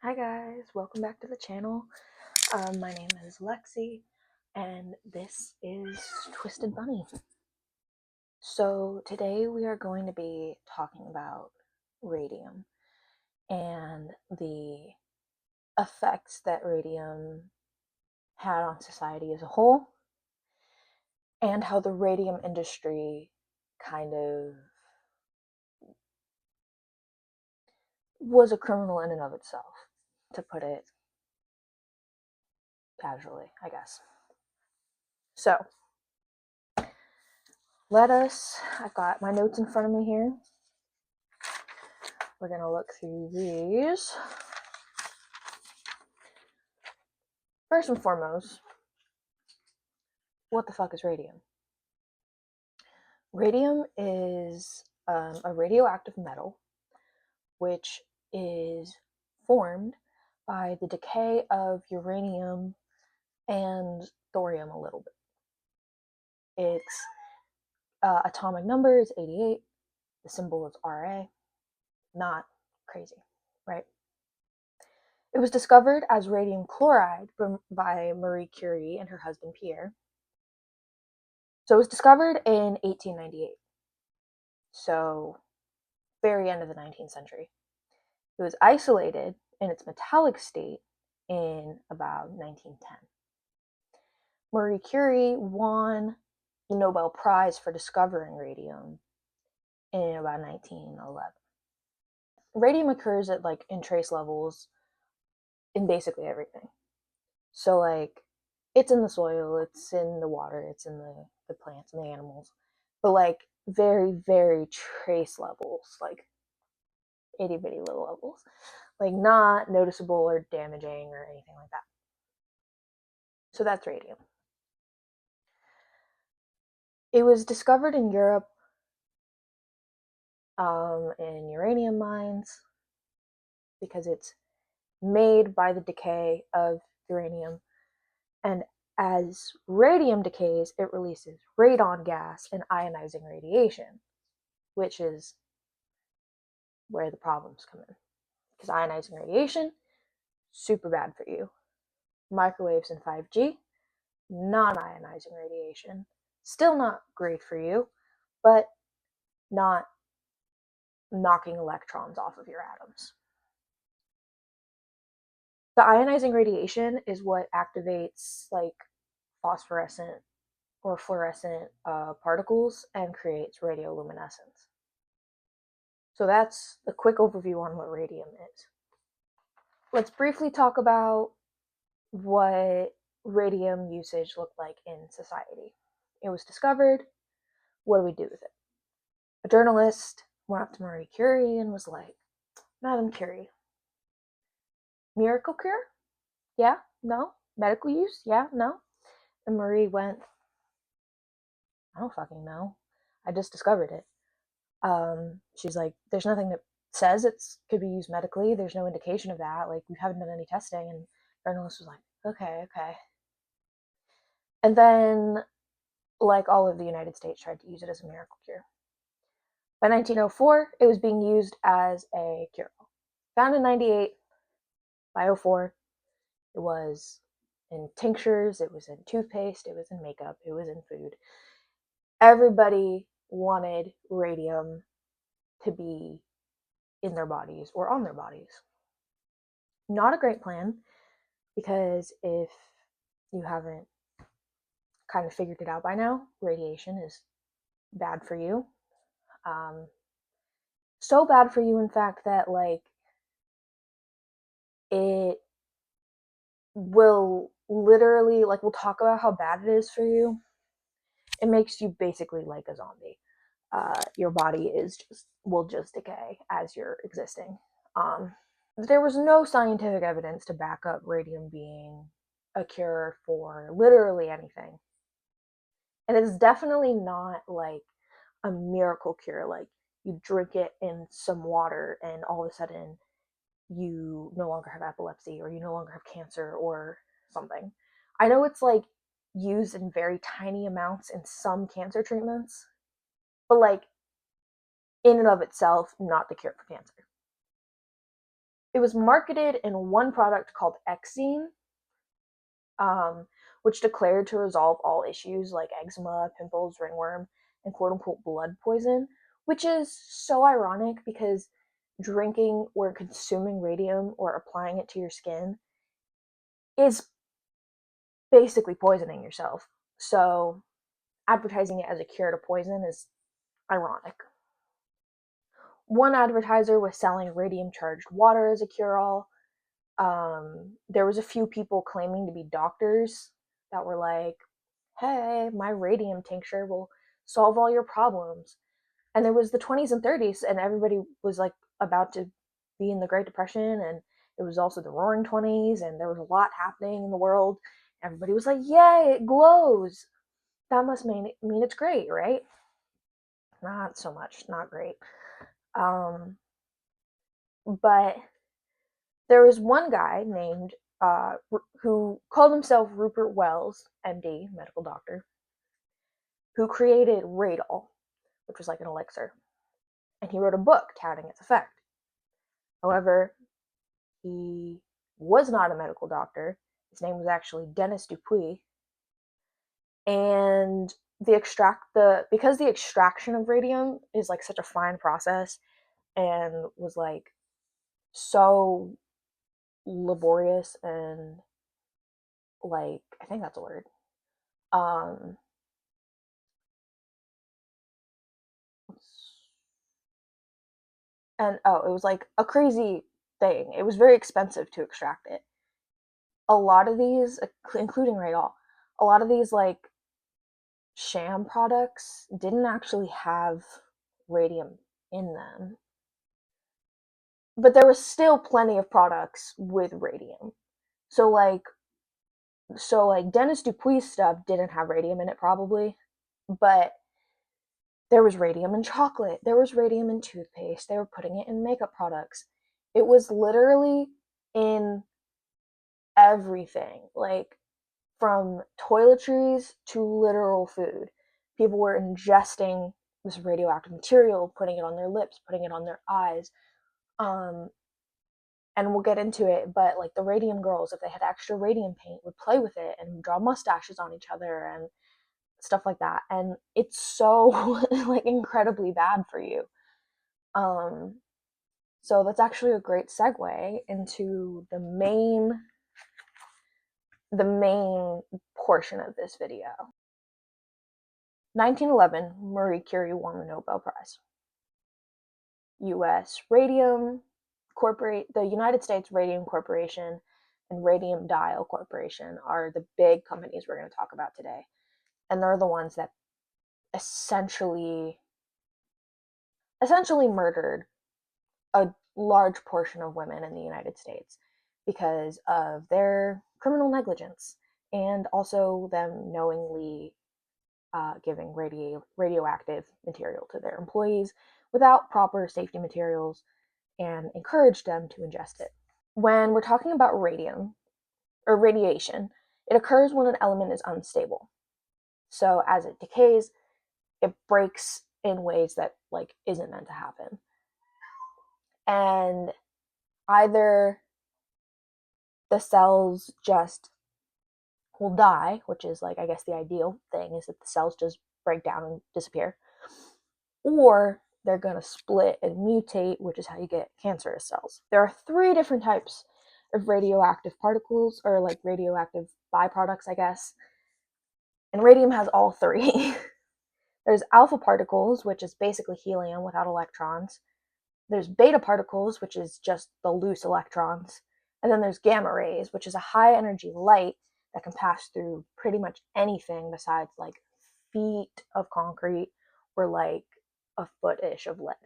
Hi guys, welcome back to the channel. My name is Lexi, and this is Twisted Bunny. So today we are going to be talking about radium and the effects that radium had on society as a whole, and how the radium industry kind of was a criminal in and of itself, to put it casually, I guess. So, I've got my notes in front of me here. We're going to look through these. First and foremost, what the fuck is radium? Radium is a radioactive metal which is formed by the decay of uranium and thorium a little bit. Its atomic number is 88. The symbol is Ra. Not crazy, right? It was discovered as radium chloride by Marie Curie and her husband Pierre. So it was discovered in 1898. So very end of the 19th century. It was isolated in its metallic state in about 1910. Marie Curie won the Nobel Prize for discovering radium in about 1911. Radium occurs at in trace levels in basically everything. So it's in the soil, it's in the water, it's in the plants and the animals, but very, very trace levels, itty bitty little levels, not noticeable or damaging or anything like that. So that's radium. It was discovered in Europe in uranium mines because it's made by the decay of uranium, and as radium decays, it releases radon gas and ionizing radiation, which is where the problems come in. Because ionizing radiation, super bad for you. Microwaves and 5G, non-ionizing radiation, still not great for you, but not knocking electrons off of your atoms. The ionizing radiation is what activates phosphorescent or fluorescent particles and creates radioluminescence. So that's a quick overview on what radium is. Let's briefly talk about what radium usage looked like in society. It was discovered. What do we do with it? A journalist went up to Marie Curie and was like, Madam Curie, miracle cure? Yeah? No? Medical use? Yeah? No? And Marie went, I don't fucking know. I just discovered it. She's like, there's nothing that says it could be used medically. There's no indication of that. We haven't done any testing. And the journalist was like, okay. And then, all of the United States tried to use it as a miracle cure. By 1904, it was being used as a cure-all. Found in 98, by 04, it was in tinctures, it was in toothpaste, it was in makeup, it was in food. Everybody wanted radium to be in their bodies or on their bodies. Not a great plan, because if you haven't kind of figured it out by now, radiation is bad for you. So bad for you, in fact, that it will literally, we'll talk about how bad it is for you. It makes you basically like a zombie. Your body will just decay as you're existing. There was no scientific evidence to back up radium being a cure for literally anything. And it's definitely not a miracle cure, you drink it in some water and all of a sudden you no longer have epilepsy or you no longer have cancer or something. I know it's used in very tiny amounts in some cancer treatments, but in and of itself, not the cure for cancer. it was marketed in one product called Exene, um, which declared to resolve all issues like eczema, pimples, ringworm, and quote unquote blood poison, which is so ironic because drinking or consuming radium or applying it to your skin is basically poisoning yourself. So advertising it as a cure to poison is ironic. One advertiser was selling radium charged water as a cure all. There was a few people claiming to be doctors that were like, hey, my radium tincture will solve all your problems. And there was the 20s and 30s, and everybody was like about to be in the Great Depression, and it was also the Roaring 20s, and there was a lot happening in the world. Everybody was like, yay, it glows. That must mean it's great, right? Not so much, not great. But there was one guy named who called himself Rupert Wells, MD, medical doctor, who created Radol, which was like an elixir, and he wrote a book touting its effect. However, he was not a medical doctor. His name was actually Dennis Dupuy, and because the extraction of radium is like such a fine process and was like so laborious and like I think that's a word. Um, and it was like a crazy thing. It was very expensive to extract it. A lot of these, including Rayol, a lot of these like sham products didn't actually have radium in them, but there was still plenty of products with radium. So like, Dennis Dupuy's stuff didn't have radium in it probably, but there was radium in chocolate. There was radium in toothpaste. They were putting it in makeup products. It was literally in everything, like from toiletries to literal food. People were ingesting this radioactive material, putting it on their lips, putting it on their eyes. Um, and we'll get into it, but like the Radium Girls, if they had extra radium paint, would play with it and draw mustaches on each other and stuff like that. And it's so like incredibly bad for you. Um, so that's actually a great segue into the main portion of this video. 1911, Marie Curie won the Nobel Prize. U.S. the United States Radium Corporation and Radium Dial Corporation are the big companies we're going to talk about today. And they're the ones that essentially murdered a large portion of women in the United States because of their criminal negligence and also them knowingly giving radioactive material to their employees without proper safety materials and encouraged them to ingest it. When we're talking about radium or radiation, it occurs when an element is unstable. So as it decays, it breaks in ways that like isn't meant to happen. And either the cells just will die, which is like I guess the ideal thing is that the cells just break down and disappear, or they're going to split and mutate, which is how you get cancerous cells. There are 3 different types of radioactive particles, or like radioactive byproducts, I guess. And radium has all 3. There's alpha particles, which is basically helium without electrons. There's beta particles, which is just the loose electrons. And then there's gamma rays, which is a high energy light that can pass through pretty much anything besides like feet of concrete or like a foot-ish of lead.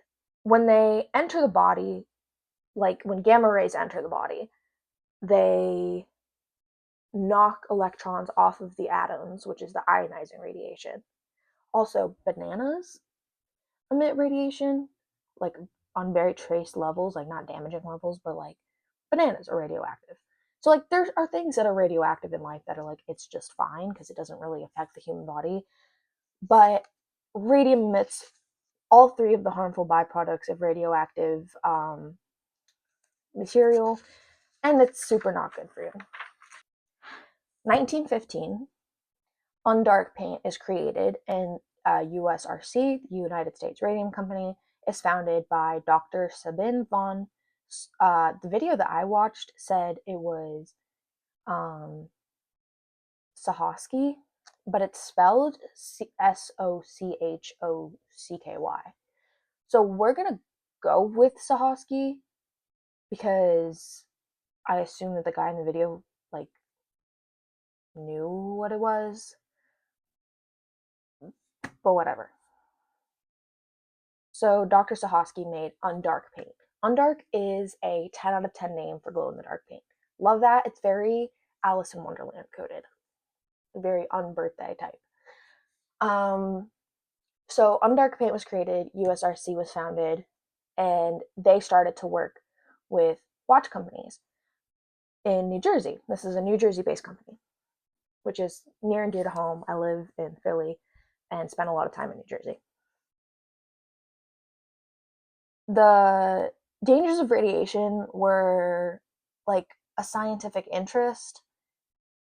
When they enter the body, like when gamma rays enter the body, they knock electrons off of the atoms, which is the ionizing radiation. Also, bananas emit radiation, like on very trace levels, like not damaging levels, but like bananas are radioactive. So like there are things that are radioactive in life that are like it's just fine because it doesn't really affect the human body. But radium emits all 3 of the harmful byproducts of radioactive material, and it's super not good for you. 1915, undark paint is created, and USRC, the United States Radium Company, is founded by Dr. Sabin von. The video that I watched said it was Sochosky, but it's spelled Sochocky. So we're gonna go with Sochosky because I assume that the guy in the video like knew what it was, but whatever. So Dr. Sochosky made Undark paint. Undark is a 10 out of 10 name for glow in the dark paint. Love that. It's very Alice in Wonderland coded, very unbirthday type. So Undark paint was created, USRC was founded, and they started to work with watch companies in New Jersey. This is a New Jersey-based company, which is near and dear to home. I live in Philly and spent a lot of time in New Jersey. The dangers of radiation were like a scientific interest,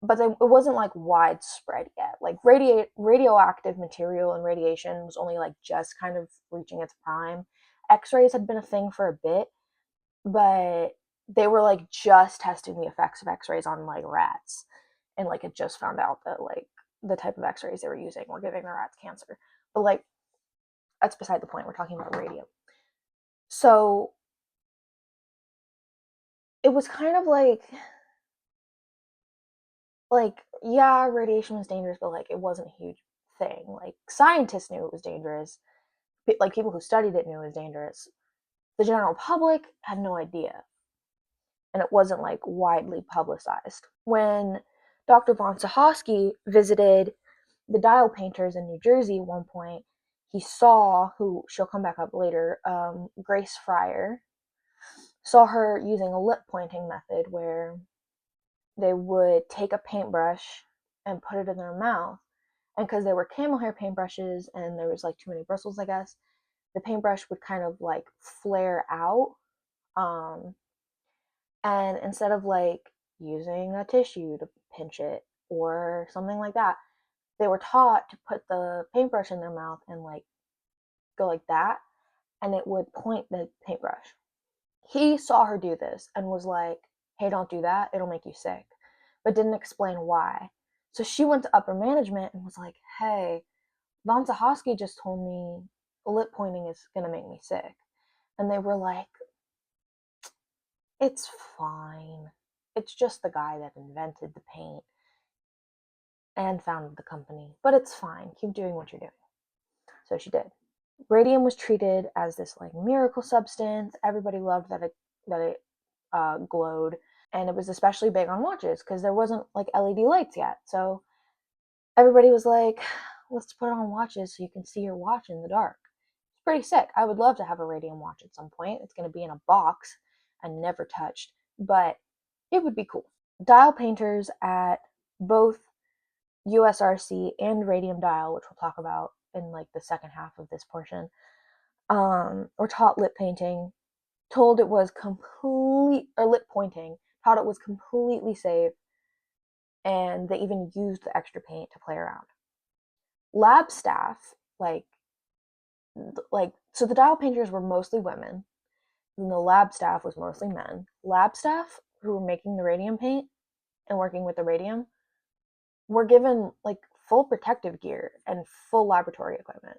but it wasn't like widespread yet. Like radioactive material and radiation was only like just kind of reaching its prime. X-rays had been a thing for a bit, but they were like just testing the effects of X-rays on like rats, and like it just found out that like the type of X-rays they were using were giving the rats cancer. But like that's beside the point. We're talking about radium. So it was kind of like yeah, radiation was dangerous, but like it wasn't a huge thing. Like scientists knew it was dangerous. Like people who studied it knew it was dangerous. The general public had no idea, and it wasn't like widely publicized. When Dr. von Sochosky visited the dial painters in New Jersey at one point, he saw, who she'll come back up later, Grace Fryer, saw her using a lip pointing method where they would take a paintbrush and put it in their mouth. And because they were camel hair paintbrushes and there was like too many bristles, I guess, the paintbrush would kind of like flare out. And instead of like using a tissue to pinch it or something like that, they were taught to put the paintbrush in their mouth and like go like that, and it would point the paintbrush. He saw her do this and was like, hey, don't do that, it'll make you sick, but didn't explain why. So she went to upper management and was like, hey, Von Sochosky just told me lip pointing is gonna make me sick. And they were like, it's fine. It's just the guy that invented the paint and founded the company, but it's fine. Keep doing what you're doing. So she did. Radium was treated as this like miracle substance. Everybody loved that it glowed, and it was especially big on watches because there wasn't like LED lights yet. So everybody was like, "Let's put it on watches so you can see your watch in the dark." It's pretty sick. I would love to have a radium watch at some point. It's going to be in a box and never touched, but it would be cool. Dial painters at both USRC and Radium Dial, which we'll talk about in like the second half of this portion, or taught lip painting, told it was complete, or lip pointing, taught it was completely safe, and they even used the extra paint to play around. Lab staff, so the dial painters were mostly women, and the lab staff was mostly men. Lab staff who were making the radium paint and working with the radium were given like full protective gear and full laboratory equipment.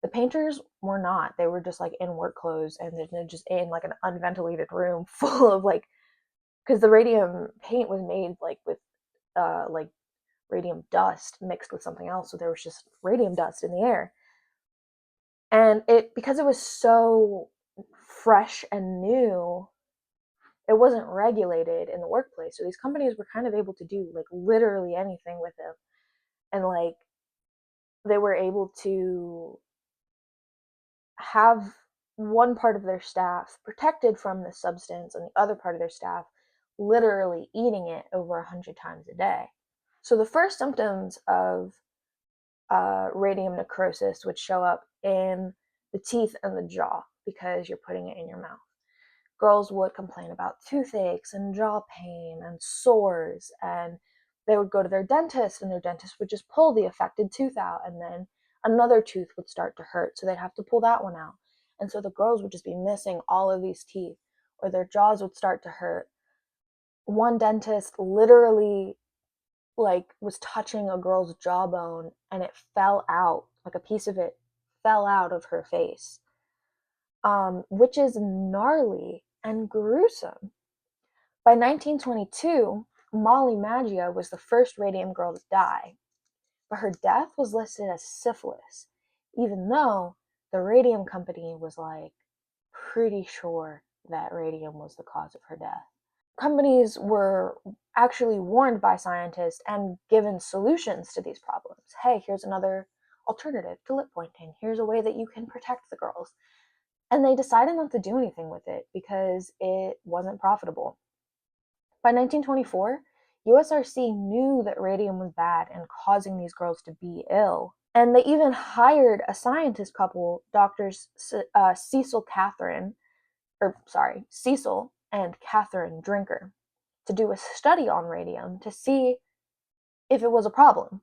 The painters were not. They were just like in work clothes and they're just in like an unventilated room full of like, because the radium paint was made like radium dust mixed with something else, so there was just radium dust in the air. And it, because it was so fresh and new, it wasn't regulated in the workplace. So these companies were kind of able to do like literally anything with it. And like they were able to have one part of their staff protected from this substance and the other part of their staff literally eating it over 100 times a day. So the first symptoms of radium necrosis would show up in the teeth and the jaw because you're putting it in your mouth. girls would complain about toothaches and jaw pain and sores, and they would go to their dentist, and their dentist would just pull the affected tooth out, and then another tooth would start to hurt, so they'd have to pull that one out. And so the girls would just be missing all of these teeth, or their jaws would start to hurt. One dentist literally was touching a girl's jawbone, and it fell out, like a piece of it fell out of her face, which is gnarly and gruesome. By 1922, Molly Maggia was the first Radium girl to die, but her death was listed as syphilis, even though the Radium company was pretty sure that radium was the cause of her death. Companies were actually warned by scientists and given solutions to these problems. Hey, here's another alternative to lip pointing. Here's a way that you can protect the girls. And they decided not to do anything with it because it wasn't profitable. By 1924, USRC knew that radium was bad and causing these girls to be ill. And they even hired a scientist couple, doctors Cecil and Catherine Drinker, to do a study on radium to see if it was a problem.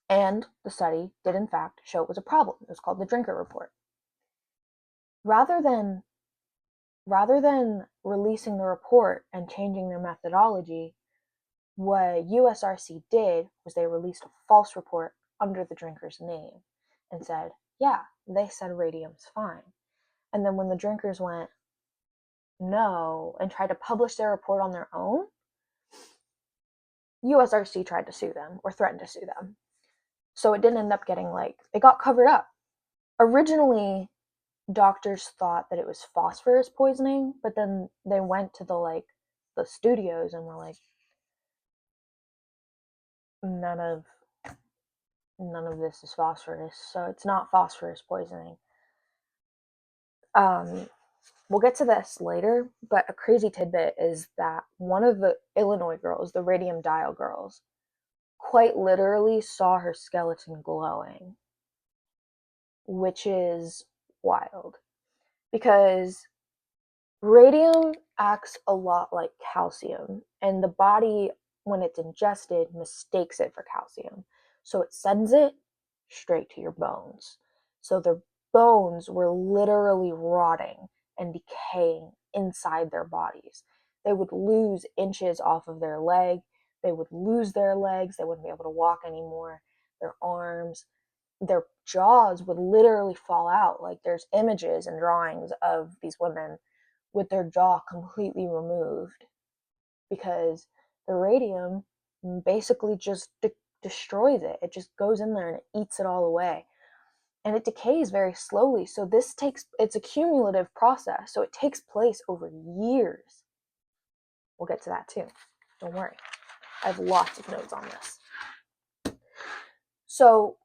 And the study did in fact show it was a problem. It was called the Drinker Report. Rather than releasing the report and changing their methodology, what USRC did was they released a false report under the drinkers' name and said, yeah, they said radium's fine. And then when the drinkers went, no, and tried to publish their report on their own, USRC tried to sue them, or threatened to sue them. So it didn't end up getting, it got covered up. Originally, doctors thought that it was phosphorus poisoning, but then they went to the studios and were like, none of this is phosphorus, so it's not phosphorus poisoning. We'll get to this later, but a crazy tidbit is that one of the Illinois girls, the Radium Dial girls, quite literally saw her skeleton glowing, which is wild, because radium acts a lot like calcium, and the body, when it's ingested, mistakes it for calcium. So it sends it straight to your bones. So their bones were literally rotting and decaying inside their bodies. They would lose inches off of their leg. They would lose their legs. They wouldn't be able to walk anymore. Their arms, their jaws would literally fall out. There's images and drawings of these women with their jaw completely removed because the radium basically just destroys it. It just goes in there and it eats it all away. And it decays very slowly. So it's a cumulative process. So it takes place over years. We'll get to that too. Don't worry. I have lots of notes on this. So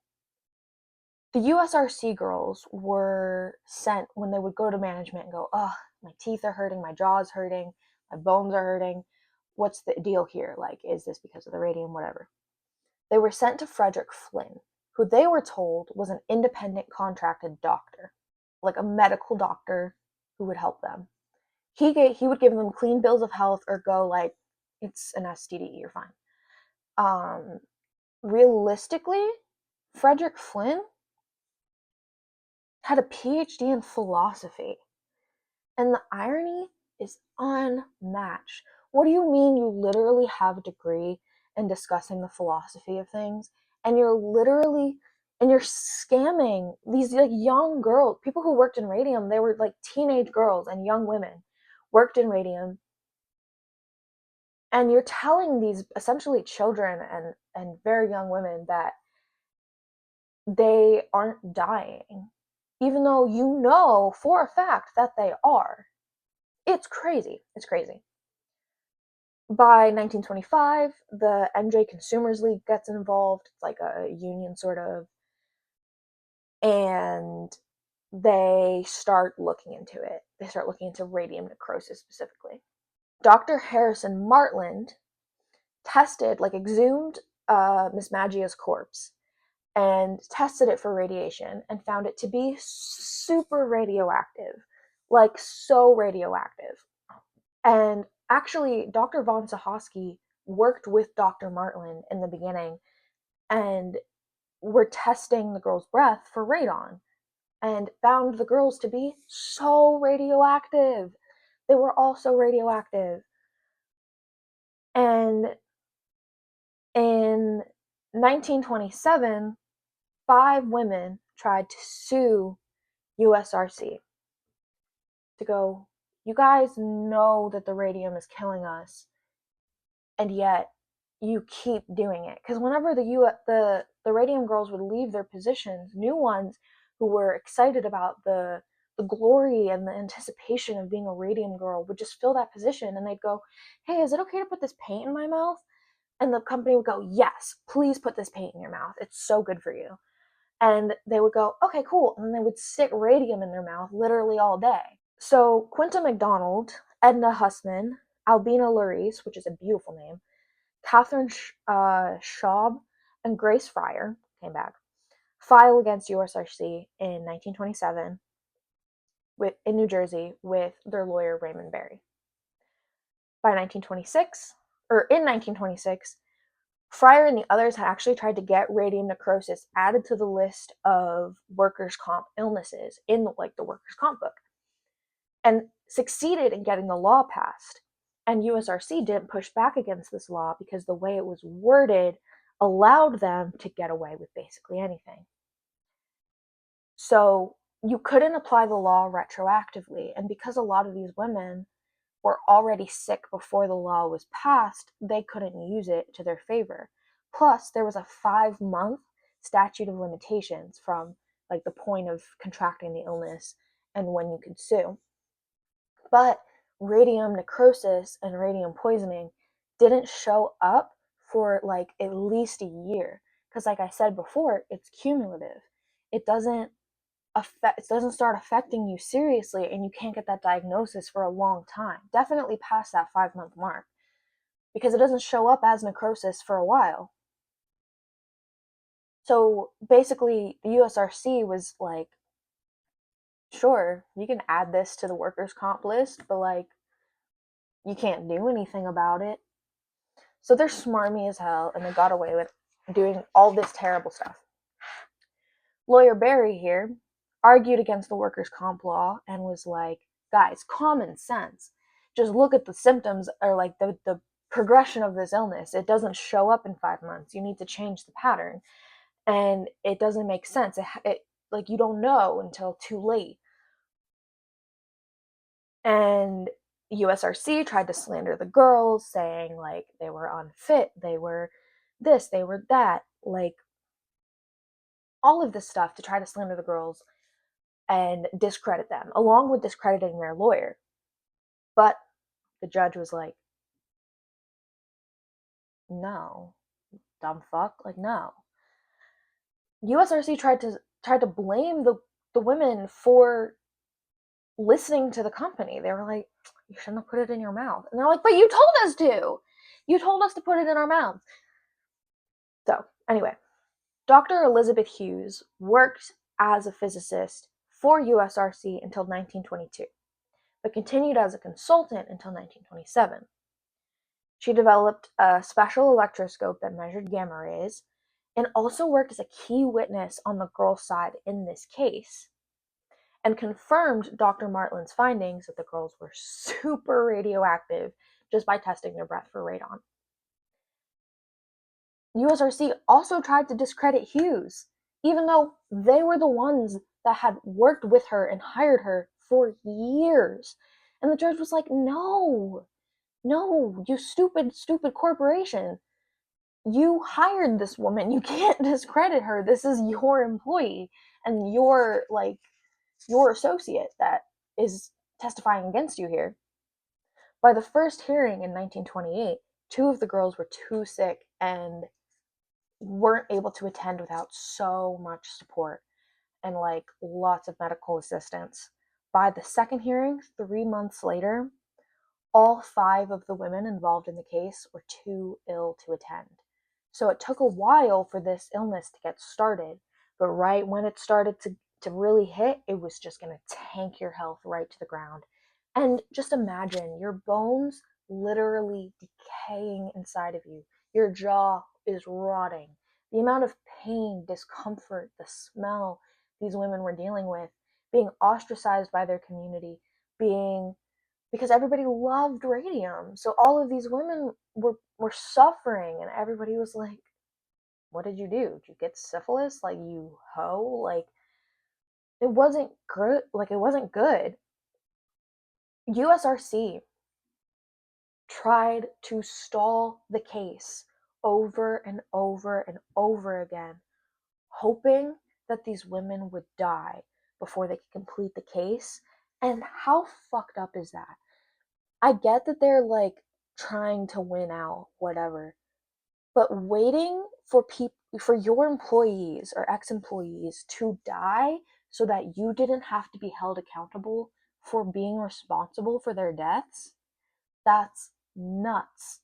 the USRC girls were sent when they would go to management and go, oh, my teeth are hurting, my jaw's hurting, my bones are hurting. What's the deal here? Is this because of the radium? Whatever. They were sent to Frederick Flynn, who they were told was an independent contracted doctor, a medical doctor who would help them. He would give them clean bills of health or go it's an STD, you're fine. Realistically, Frederick Flynn had a PhD in philosophy. And the irony is unmatched. What do you mean you literally have a degree in discussing the philosophy of things, and you're scamming these young girls, people who worked in radium? They were teenage girls and young women worked in radium, and you're telling these essentially children and very young women that they aren't dying, even though you know for a fact that they are. It's crazy. It's crazy. By 1925, the MJ Consumers League gets involved. It's like a union, sort of. And they start looking into it. They start looking into radium necrosis specifically. Dr. Harrison Martland exhumed Miss Maggia's corpse and tested it for radiation and found it to be super radioactive, like so radioactive. And actually, Dr. von Sahoski worked with Dr. Martlin in the beginning and were testing the girls' breath for radon and found the girls to be so radioactive. They were all so radioactive. And in 1927, 5 women tried to sue USRC to go, you guys know that the radium is killing us, and yet you keep doing it. Because whenever the Radium Girls would leave their positions, new ones who were excited about the glory and the anticipation of being a Radium Girl would just fill that position, and they'd go, hey, is it okay to put this paint in my mouth? And the company would go, yes, please put this paint in your mouth. It's so good for you. And they would go, okay, cool. And then they would stick radium in their mouth literally all day. So Quinta McDonald, Edna Hussman, Albina Larice, which is a beautiful name, Catherine Schaub, and Grace Fryer came back, file against USRC in 1927 in New Jersey with their lawyer Raymond Berry. By 1926, or in 1926, Fryer and the others had actually tried to get radium necrosis added to the list of workers' comp illnesses in the workers' comp book, and succeeded in getting the law passed. And USRC didn't push back against this law because the way it was worded allowed them to get away with basically anything. So you couldn't apply the law retroactively, and because a lot of these women were already sick before the law was passed, they couldn't use it to their favor. Plus, there was a 5-month statute of limitations from like the point of contracting the illness and when you could sue. But radium necrosis and radium poisoning didn't show up for like at least a year, because like I said before, it's cumulative. It doesn't start affecting you seriously, and you can't get that diagnosis for a long time, definitely past that 5-month mark, because it doesn't show up as necrosis for a while. So basically the USRC was like, sure, you can add this to the workers' comp list, but like you can't do anything about it. So they're smarmy as hell, and they got away with doing all this terrible stuff. Lawyer Barry here argued against the workers' comp law and was like, guys, common sense. Just look at the symptoms, or like the progression of this illness. It doesn't show up in 5 months. You need to change the pattern. And it doesn't make sense. It like you don't know until too late. And USRC tried to slander the girls, saying like they were unfit, they were this, they were that, like all of this stuff to try to slander the girls and discredit them, along with discrediting their lawyer. But the judge was like, no, dumb fuck, like no. USRC tried to blame the women for listening to the company. They were like, you shouldn't have put it in your mouth. And they're like, but you told us to. You told us to put it in our mouths. So, anyway, Dr. Elizabeth Hughes worked as a physicist for USRC until 1922, but continued as a consultant until 1927. She developed a special electroscope that measured gamma rays and also worked as a key witness on the girls' side in this case, and confirmed Dr. Martlin's findings that the girls were super radioactive just by testing their breath for radon. USRC also tried to discredit Hughes, even though they were the ones that had worked with her and hired her for years. And the judge was like, no, you stupid, stupid corporation. You hired this woman. You can't discredit her. This is your employee and your associate that is testifying against you here. By the first hearing in 1928, 2 of the girls were too sick and weren't able to attend without so much support and like lots of medical assistance. By the second hearing, 3 months later, all 5 of the women involved in the case were too ill to attend. So it took a while for this illness to get started, but right when it started to to really hit, it was just going to tank your health right to the ground. And just imagine your bones literally decaying inside of you. Your jaw is rotting. The amount of pain, discomfort, the smell these women were dealing with, being ostracized by their community, being because everybody loved radium. So all of these women were suffering, and everybody was like, what did you do? Did you get syphilis? Like, you hoe? Like, it wasn't good. Like, it wasn't good. USRC tried to stall the case over and over and over again, hoping that these women would die before they could complete the case. And how fucked up is that? I get that they're like trying to win out, whatever, but waiting for your employees or ex-employees to die so that you didn't have to be held accountable for being responsible for their deaths, that's nuts.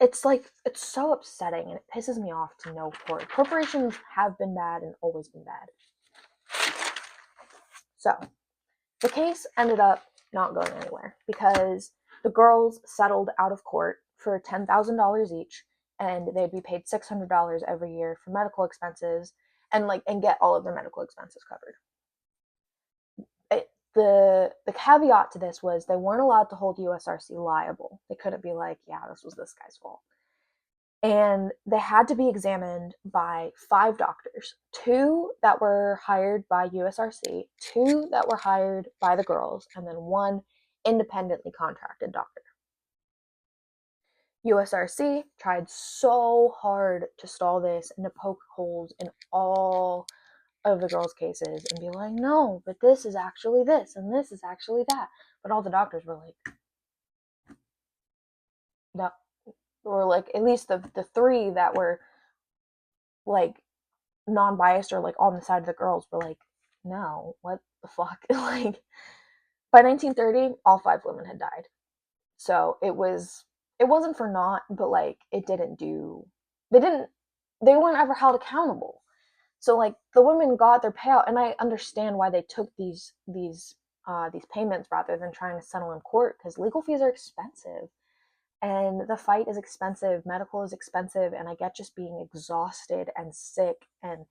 It's like, it's so upsetting, and it pisses me off to no point. Corporations have been bad and always been bad. So the case ended up not going anywhere because the girls settled out of court for $10,000 each, and they'd be paid $600 every year for medical expenses, and get all of their medical expenses covered. The caveat to this was they weren't allowed to hold USRC liable. They couldn't be like, yeah, this was this guy's fault. And they had to be examined by 5 doctors, 2 that were hired by USRC, 2 that were hired by the girls, and then 1 independently contracted doctor. USRC tried so hard to stall this and to poke holes in all of the girls' cases and be like, no, but this is actually this, and this is actually that. But all the doctors were like, no. Or like, at least the 3 that were like non-biased or like on the side of the girls were like, no, what the fuck? Like, by 1930, all 5 women had died. So it wasn't for naught, but like, they weren't ever held accountable. So like, the women got their payout, and I understand why they took these payments rather than trying to settle in court, because legal fees are expensive. And the fight is expensive, medical is expensive, and I get just being exhausted and sick and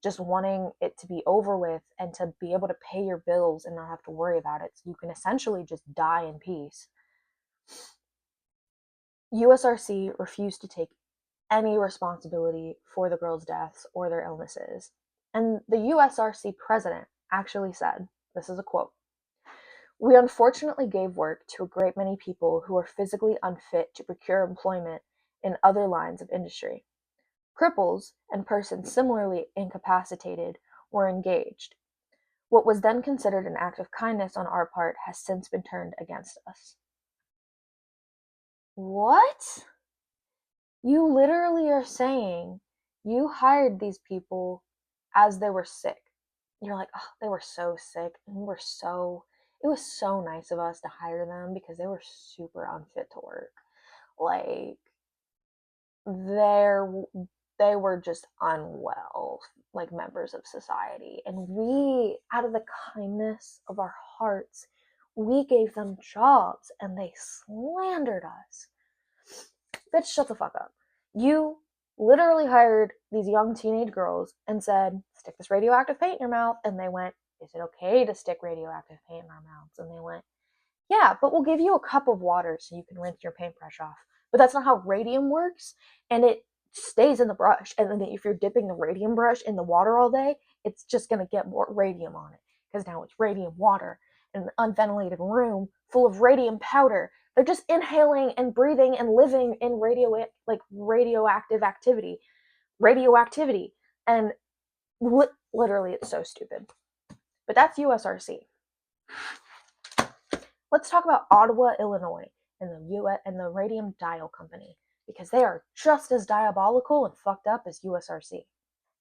just wanting it to be over with and to be able to pay your bills and not have to worry about it, so you can essentially just die in peace. USRC refused to take any responsibility for the girls' deaths or their illnesses. And the USRC president actually said, this is a quote, "We unfortunately gave work to a great many people who are physically unfit to procure employment in other lines of industry. Cripples and persons similarly incapacitated were engaged. What was then considered an act of kindness on our part has since been turned against us." What? You literally are saying you hired these people as they were sick. You're like, oh, they were so sick, and it was so nice of us to hire them because they were super unfit to work. Like, they were just unwell, like, members of society, and we, out of the kindness of our hearts, we gave them jobs, and they slandered us. Bitch, shut the fuck up. You literally hired these young teenage girls and said, stick this radioactive paint in your mouth, and they went, is it okay to stick radioactive paint in our mouths? And they went, yeah, but we'll give you a cup of water so you can rinse your paintbrush off. But that's not how radium works, and it stays in the brush. And then if you're dipping the radium brush in the water all day, it's just going to get more radium on it, because now it's radium water in an unventilated room full of radium powder. They're just inhaling and breathing and living in radioactive radioactivity. And literally, it's so stupid. But that's USRC. Let's talk about Ottawa, Illinois, and the Radium Dial Company, because they are just as diabolical and fucked up as USRC.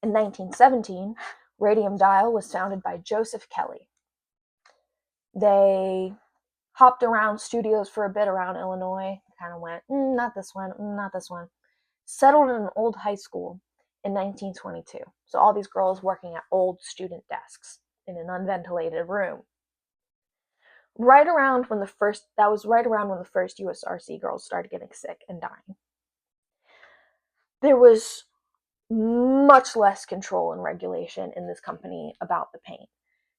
In 1917, Radium Dial was founded by Joseph Kelly. They hopped around studios for a bit around Illinois, kind of went, not this one, not this one. Settled in an old high school in 1922. So all these girls working at old student desks in an unventilated room. Right around when the first USRC girls started getting sick and dying. There was much less control and regulation in this company about the paint.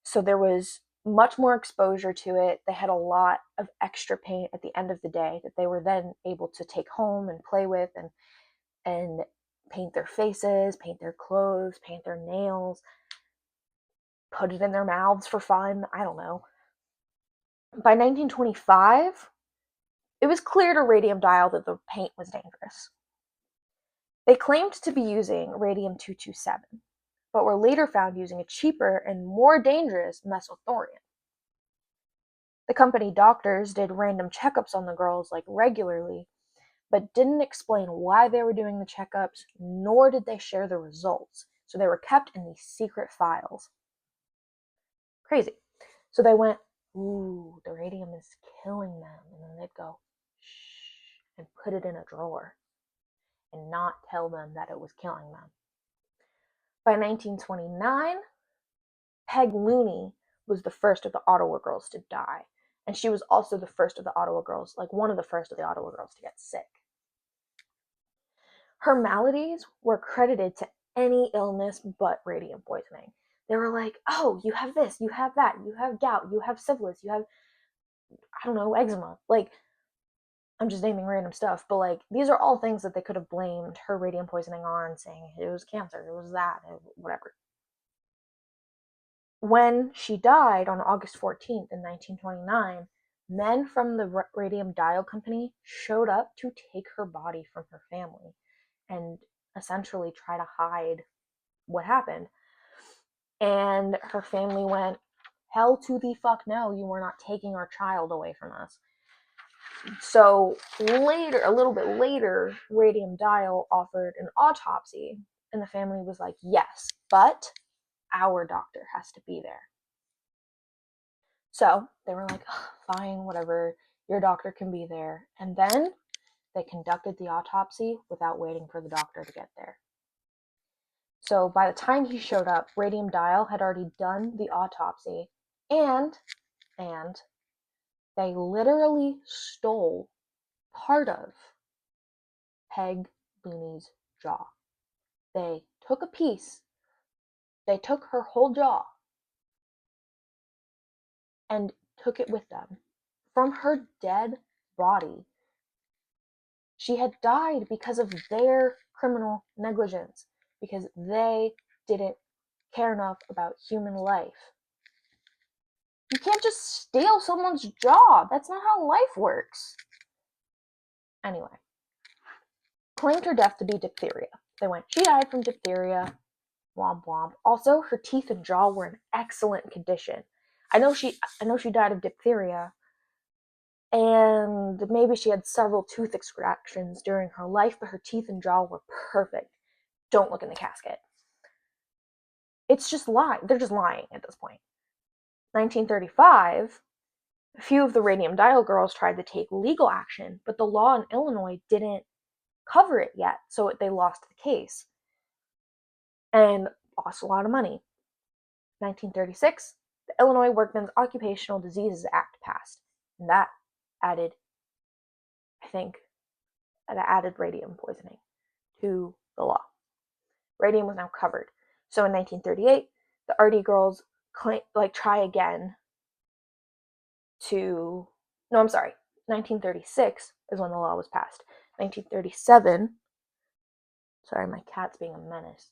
So there was much more exposure to it. They had a lot of extra paint at the end of the day that they were then able to take home and play with and paint their faces, paint their clothes, paint their nails, put it in their mouths for fun. I don't know. By 1925, it was clear to Radium Dial that the paint was dangerous. They claimed to be using radium-227, but were later found using a cheaper and more dangerous mesylthorium. The company doctors did random checkups on the girls regularly, but didn't explain why they were doing the checkups, nor did they share the results. So they were kept in these secret files. Crazy. So they went, ooh, the radium is killing them. And then they'd go, shh, and put it in a drawer and not tell them that it was killing them. By 1929, Peg Looney was the first of the Ottawa girls to die. And she was also the first of the Ottawa girls, one of the first of the Ottawa girls to get sick. Her maladies were credited to any illness but radium poisoning. They were like, oh, you have this, you have that, you have gout, you have syphilis, you have, I don't know, eczema. I'm just naming random stuff, but these are all things that they could have blamed her radium poisoning on, saying it was cancer, it was that, whatever. When she died on August 14th in 1929, men from the Radium Dial Company showed up to take her body from her family and essentially try to hide what happened. And her family went, hell to the fuck no, you were not taking our child away from us. So later, a little bit later, Radium Dial offered an autopsy, and the family was like, yes, but our doctor has to be there. So they were like, oh, fine, whatever, your doctor can be there. And then they conducted the autopsy without waiting for the doctor to get there. So by the time he showed up, Radium Dial had already done the autopsy, and they literally stole part of Peg Looney's jaw. They took a piece, they took her whole jaw, and took it with them. From her dead body, she had died because of their criminal negligence, because they didn't care enough about human life. You can't just steal someone's jaw. That's not how life works. Anyway, claimed her death to be diphtheria. They went, she died from diphtheria. Womp womp. Also, her teeth and jaw were in excellent condition. I know she died of diphtheria, and maybe she had several tooth extractions during her life, but her teeth and jaw were perfect. Don't look in the casket. It's just lying. They're just lying at this point. 1935, a few of the Radium Dial girls tried to take legal action, but the law in Illinois didn't cover it yet, so they lost the case and lost a lot of money. 1936, the Illinois Workmen's Occupational Diseases Act passed, and that added radium poisoning to the law. Radium was now covered. So in 1938, the RD girls try again to, no, I'm sorry, 1936 is when the law was passed. 1937, sorry, my cat's being a menace.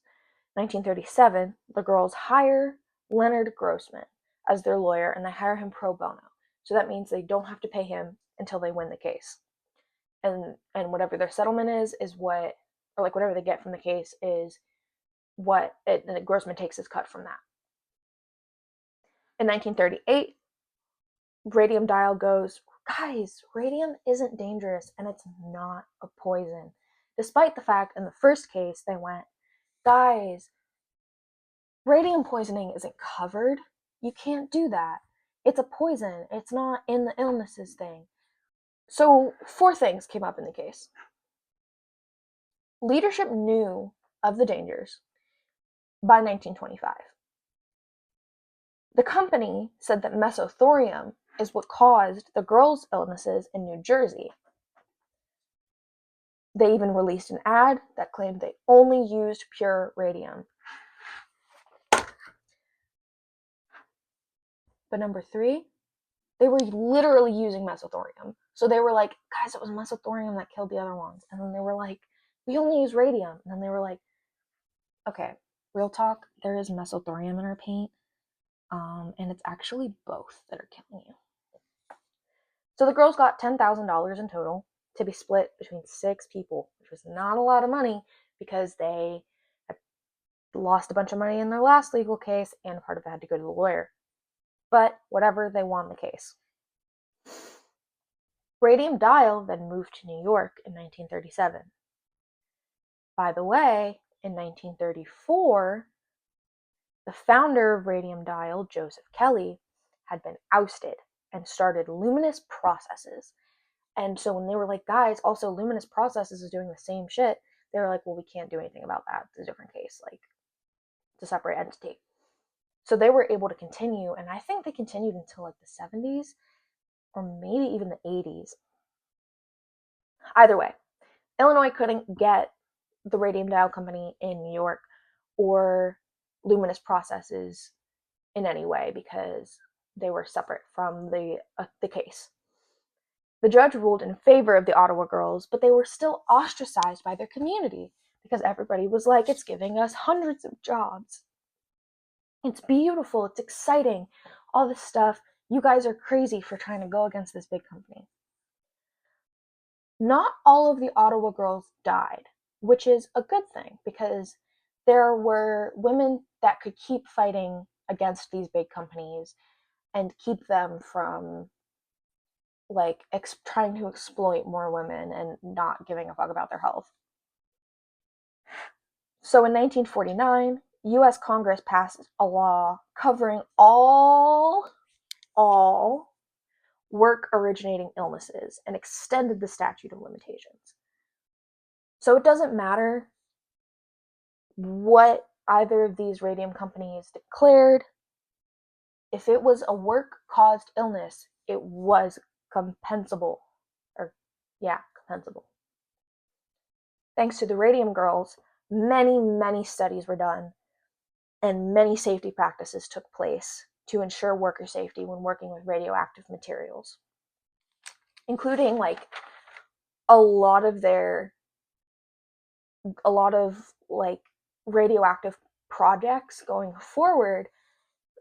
1937, the girls hire Leonard Grossman as their lawyer, and they hire him pro bono. So that means they don't have to pay him until they win the case. And whatever their settlement is what, or whatever they get from the case is what Grossman takes his cut from that. In 1938, Radium Dial goes, guys, radium isn't dangerous and it's not a poison. Despite the fact in the first case they went, guys, radium poisoning isn't covered. You can't do that. It's a poison. It's not in the illnesses thing. So 4 things came up in the case. Leadership knew of the dangers by 1925. The company said that mesothorium is what caused the girls' illnesses in New Jersey. They even released an ad that claimed they only used pure radium. But number 3, they were literally using mesothorium. So they were like, guys, it was mesothorium that killed the other ones. And then they were like, we only use radium. And then they were like, okay, real talk, there is mesothorium in our paint. And it's actually both that are killing you. So the girls got $10,000 in total to be split between 6 people, which was not a lot of money because they had lost a bunch of money in their last legal case, and part of it had to go to the lawyer. But whatever, they won the case. Radium Dial then moved to New York in 1937. By the way, in 1934, the founder of Radium Dial, Joseph Kelly, had been ousted and started Luminous Processes. And so when they were like, guys, also Luminous Processes is doing the same shit, they were like, well, we can't do anything about that. It's a different case. Like, it's a separate entity. So they were able to continue, and I think they continued until like the 70s or maybe even the 80s. Either way, Illinois couldn't get the Radium Dial Company in New York or Luminous Processes in any way because they were separate from the case. The judge ruled in favor of the Ottawa girls, but they were still ostracized by their community because everybody was like, it's giving us hundreds of jobs. It's beautiful, it's exciting, all this stuff. You guys are crazy for trying to go against this big company. Not all of the Ottawa girls died, which is a good thing because there were women that could keep fighting against these big companies and keep them from like trying to exploit more women and not giving a fuck about their health. So in 1949, US Congress passed a law covering all work originating illnesses and extended the statute of limitations. So it doesn't matter what either of these radium companies declared. If it was a work-caused illness, it was compensable. Compensable. Thanks to the Radium Girls, many studies were done and many safety practices took place to ensure worker safety when working with radioactive materials, including like a lot of like radioactive projects going forward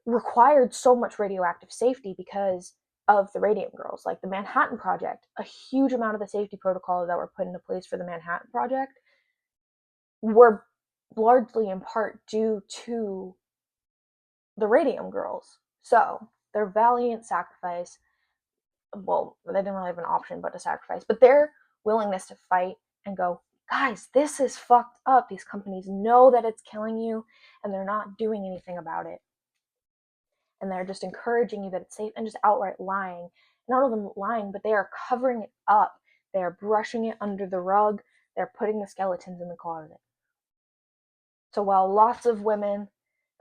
required so much radioactive safety because of the Radium Girls. Like the Manhattan Project, a huge amount of the safety protocols that were put into place for the Manhattan Project were largely in part due to the Radium Girls. So their valiant sacrifice, well, they didn't really have an option but to sacrifice, but their willingness to fight and go, guys, this is fucked up. These companies know that it's killing you and they're not doing anything about it. And they're just encouraging you that it's safe and just outright lying. Not even lying, but they are covering it up. They are brushing it under the rug. They're putting the skeletons in the closet. So while lots of women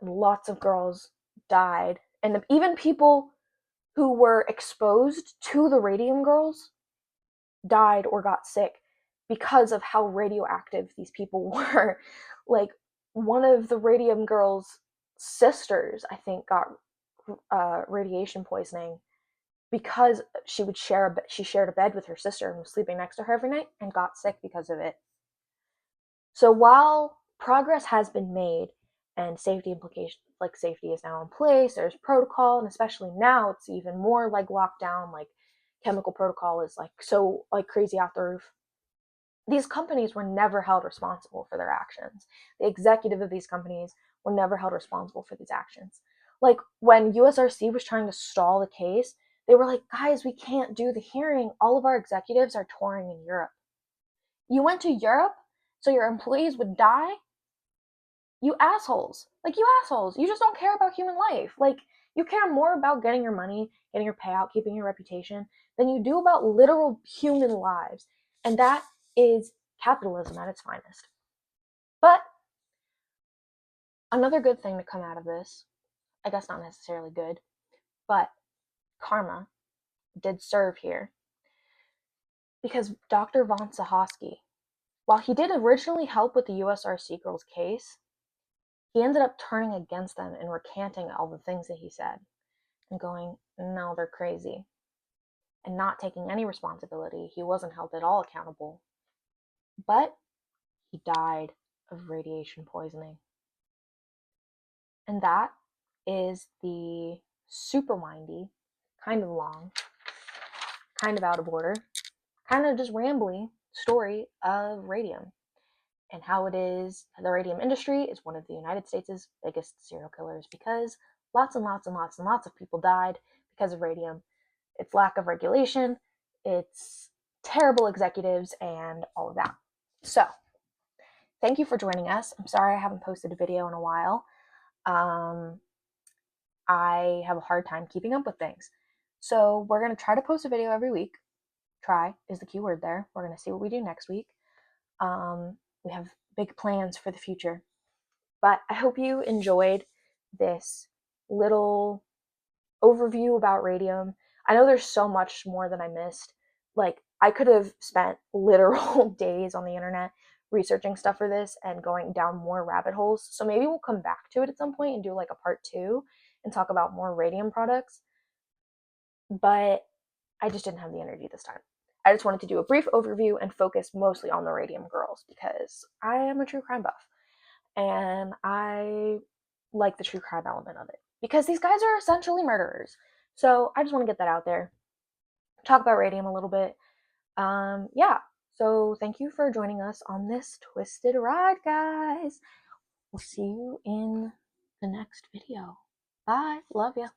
and lots of girls died, and even people who were exposed to the Radium Girls died or got sick because of how radioactive these people were. Like one of the Radium Girls' sisters, I think, got radiation poisoning because she shared a bed with her sister and was sleeping next to her every night and got sick because of it. So while progress has been made and safety implications, like safety is now in place, there's protocol, and especially now it's even more like lockdown, like chemical protocol is like so like crazy off the roof. These companies were never held responsible for their actions. The executive of these companies were never held responsible for these actions. Like when USRC was trying to stall the case, they were like, guys, we can't do the hearing. All of our executives are touring in Europe. You went to Europe so your employees would die? You assholes. Like, you assholes. You just don't care about human life. Like, you care more about getting your money, getting your payout, keeping your reputation, than you do about literal human lives. And that is capitalism at its finest. But Another good thing to come out of this, I guess not necessarily good, but karma did serve here, because Dr. von Sahoski, while he did originally help with the USRC girls' case, he ended up turning against them and recanting all the things that he said and going, no, they're crazy, and not taking any responsibility. He wasn't held at all accountable. But he died of radiation poisoning. And that is the super windy, kind of long, kind of out of order, kind of just rambly story of radium and how it is the radium industry is one of the United States' biggest serial killers, because lots and lots and lots and lots of people died because of radium. Its lack of regulation, its terrible executives, and all of that. So, thank you for joining us. I'm sorry I haven't posted a video in a while. I have a hard time keeping up with things. So we're going to try to post a video every week. Try is the key word there. We're going to see what we do next week. We have big plans for the future. But I hope you enjoyed this little overview about radium. I know there's so much more that I missed. Like, I could have spent literal days on the internet researching stuff for this and going down more rabbit holes. So maybe we'll come back to it at some point and do like a part 2 and talk about more radium products. But I just didn't have the energy this time. I just wanted to do a brief overview and focus mostly on the Radium Girls because I am a true crime buff and I like the true crime element of it because these guys are essentially murderers. So I just want to get that out there. Talk about radium a little bit. Yeah. So thank you for joining us on this twisted ride, guys. We'll see you in the next video. Bye. Love ya.